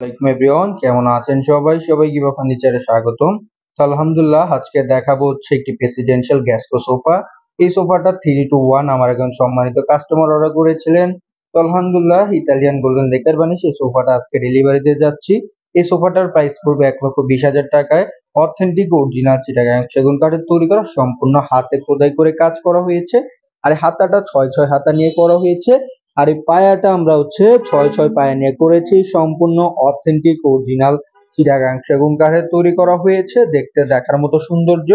আসসালামু এভরিওয়ান, কেমন আছেন সবাই? সবাইকে ইভা ফার্নিচারে স্বাগতম। তো আলহামদুলিল্লাহ, আজকে দেখাবো হচ্ছে একটি প্রেসিডেন্সিয়াল গ্যাস্ট্রো সোফা। এই সোফাটা 3-2-1 আমার একজন সম্মানিত কাস্টমার অর্ডার করেছিলেন। তো আলহামদুলিল্লাহ, ইতালিয়ান গোল্ডেন লেকার বানিশ এই সোফাটা আজকে ডেলিভারি দিয়ে যাচ্ছি। এই সোফাটার প্রাইস পড়বে 1,20,000 টাকায়। অথেন্টিক অরিজিনাল চিটাগাং সেগুন কাঠের তৈরি করা, সম্পূর্ণ হাতে খোদাই করে কাজ করা হয়েছে। আর এই হাতাটা 6-6 হাতা নিয়ে করা হয়েছে। আর এই পায়াটা আমরা হচ্ছে 6-6 পায়া নিয়ে করেছি। সম্পূর্ণ অথেন্টিক অরিজিনাল চিটাগাং সেগুন কাঠের তৈরি করা হয়েছে। দেখতে দেখার মতো সৌন্দর্য।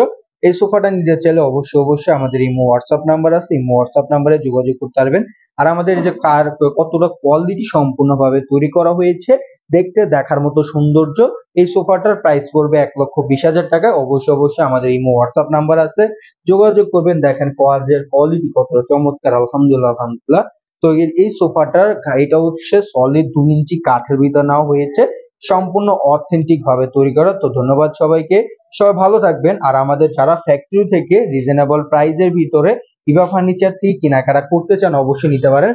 এই সোফাটা নিতে চাইলে অবশ্যই আমাদের ইমো হোয়াটসঅ্যাপ নাম্বার আছে, ইমো হোয়াটসঅ্যাপ নাম্বারে যোগাযোগ করতে পারবেন। আর আমাদের এই যে কার কতটা কোয়ালিটি সম্পূর্ণভাবে তৈরি করা হয়েছে, দেখতে দেখার মতো সৌন্দর্য। এই সোফাটার প্রাইস পড়বে 1,20,000 টাকা। অবশ্যই আমাদের ইমো হোয়াটসঅ্যাপ নাম্বার আছে, যোগাযোগ করবেন। দেখেন কাজের কোয়ালিটি কতটা চমৎকার। আলহামদুলিল্লাহ। তো এই সোফাটার এটা হচ্ছে সলিড 2 ইঞ্চি কাঠের ভিতর নেওয়া হয়েছে, সম্পূর্ণ অথেন্টিক ভাবে তৈরি করা। তো ধন্যবাদ সবাইকে, সবাই ভালো থাকবেন। আর আমাদের যারা ফ্যাক্টরি থেকে রিজনেবল প্রাইসের ভিতরে ইভা ফার্নিচার থেকে কেনাকাটা করতে চান, অবশ্যই নিতে পারেন।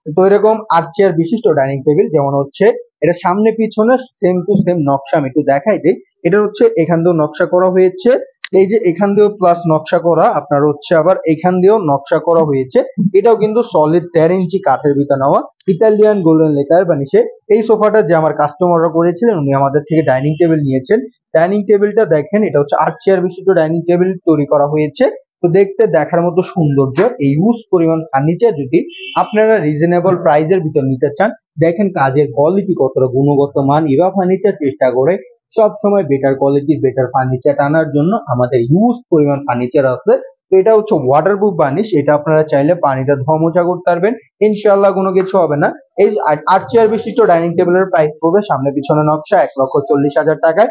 তো এরকম 8 চেয়ার বিশিষ্ট ডাইনিং টেবিল, যেমন হচ্ছে এটা সামনে পিছনে সেম টু সেম নকশা, আমি একটু দেখাই দিই। এটা হচ্ছে এখান দিয়েও নকশা করা হয়েছে, এই যে এখান দিয়েও প্লাস নকশা করা, আপনার হচ্ছে আবার এখান দিয়েও নকশা করা হয়েছে। এটাও কিন্তু সলিড 13 ইঞ্চি কাঠের ভিতর নেওয়া, ইতালিয়ান গোল্ডেন লেকার বানিশে। এই সোফাটা যে আমার কাস্টমাররা করেছিলেন, উনি আমাদের থেকে ডাইনিং টেবিল নিয়েছেন। ডাইনিং টেবিলটা দেখেন, এটা হচ্ছে 8 চেয়ার বিশিষ্ট ডাইনিং টেবিল তৈরি করা হয়েছে। তো দেখতে দেখার মতো সৌন্দর্য। এই ইউজ পরিমাণ ফার্নিচার যদি আপনারা রিজনেবল প্রাইসের ভিতর নিতে চান, দেখেন কাজের কোয়ালিটি কতটা গুণগত মান। ইভা ফার্নিচার চেষ্টা করে সব সময় বেটার কোয়ালিটি বেটার ফার্নিচার আনার জন্য। আমাদের ইউজ পরিমাণ ফার্নিচার আছে। তো এটা হচ্ছে ওয়াটারপ্রুফ বার্নিশ, এটা আপনারা চাইলে পানিতে ধোয়া মোছা করতে পারবেন, ইনশাআল্লাহ কোনো কিছু হবে না। এই 8 চেয়ার বিশিষ্ট ডাইনিং টেবিলের প্রাইস পড়বে সামনে পিছনে নকশা 1,40,000 টাকায়।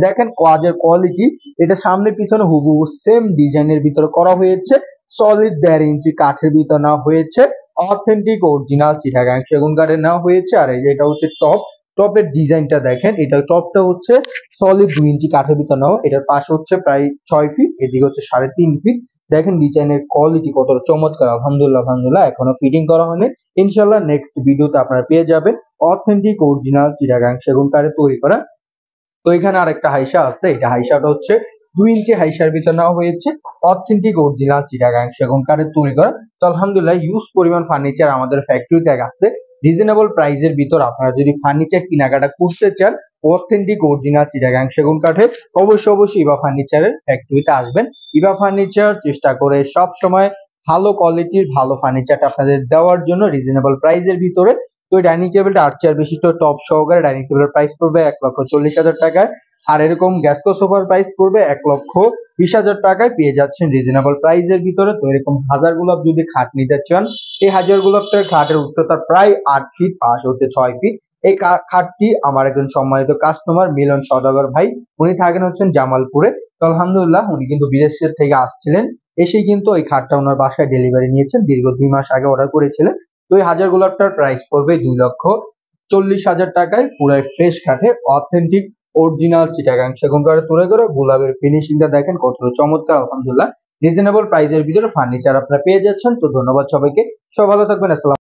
দেখেন কাজের কোয়ালিটি, এটা সামনে পিছনে হুবহু সেম ডিজাইনের ভিতরে করা হয়েছে। সলিড 1.5 ইঞ্চি কাঠের ভিতর নেওয়া হয়েছে, অথেন্টিক অরিজিনাল চিটাগাং সেগুন কাঠের নেওয়া হয়েছে। আর এই যে এটা হচ্ছে টপের ডিজাইনটা দেখেন, এটা টপটা হচ্ছে সলিড 2 ইঞ্চি কাঠের ভিতর নেওয়া। এটার পাশে হচ্ছে প্রায় 6 ফিট, এদিকে হচ্ছে 3.5 ফিট। দেখেন ডিজাইনের কোয়ালিটি কতটা চমৎকার। আলহামদুলিল্লাহ এখনো ফিটিং করা হয়নি, ইনশাআল্লাহ নেক্সট ভিডিওতে আপনারা পেয়ে যাবেন অথেন্টিক অরিজিনাল চিটাগাং সেগুন কাঠে তৈরি করা। তো এখানে আরেকটা হাইসা আছে, এটা হাইসাটা হচ্ছে 2 ইঞ্চি হাইসার ভিতর নেওয়া হয়েছে, অথেন্টিক অরিজিনাল চিটাগাং সেগুন কাঠের তৈরি করা। তো আলহামদুলিল্লাহ ইউজ পরিমাণ ফার্নিচার আমাদের ফ্যাক্টরিতে আছে। রিজনেবল প্রাইসের ভিতর আপনারা যদি ফার্নিচার কেনাকাটা করতে চান, অথেন্টিক অরিজিনাল চিটাগাং সেগুন কাঠে, অবশ্যই ইভা ফার্নিচারের ফ্যাক্টরিতে আসবেন। ইভা ফার্নিচার চেষ্টা করে সব সময় ভালো কোয়ালিটির ভালো ফার্নিচারটা আপনাদের দেওয়ার জন্য রিজনেবল প্রাইসের ভিতরে। তো এই ডাইনিং টেবিলটা 8 চেয়ার বিশিষ্ট টপ সহকারে ডাইনিং টেবিলের প্রাইস পড়বে 1,40,000 টাকায়। আর এরকম গ্যাসকো সোফার প্রাইস পড়বে 1,20,000 টাকায়। পেয়ে যাচ্ছেন রিজনেবল প্রাইসের ভিতরে। তো এরকম হাজার গোলাপ যদি খাট নিতে চান, এই হাজার গোলাপটার খাটের উচ্চতা প্রায় 8 ফিট, পাশ হচ্ছে 6 ফিট। এই খাটটি আমার একজন সম্মানিত কাস্টমার মিলন সওদাগর ভাই, উনি থাকেন হচ্ছেন জামালপুরে। তো আলহামদুলিল্লাহ উনি কিন্তু বিদেশের থেকে আসছিলেন, এসেই কিন্তু এই খাটটা ওনার বাসায় ডেলিভারি নিয়েছেন, দীর্ঘ 2 মাস আগে অর্ডার করেছিলেন। তো এই হাজার গোলাপটার প্রাইস পড়বে 2,40,000 টাকায়। পুরো ফ্রেশ কাঠে অথেন্টিক অরিজিনাল চিটাগাং সেগুন কাঠে তৈরি করে। গোলাপের ফিনিশিংটা দেখেন কতটা চমৎকার। আলহামদুলিল্লাহ রিজনেবল প্রাইসের ভিতরে ফার্নিচার আপনারা পেয়ে যাচ্ছেন। তো ধন্যবাদ সবাইকে, সব ভালো থাকবেন। আসসালাম।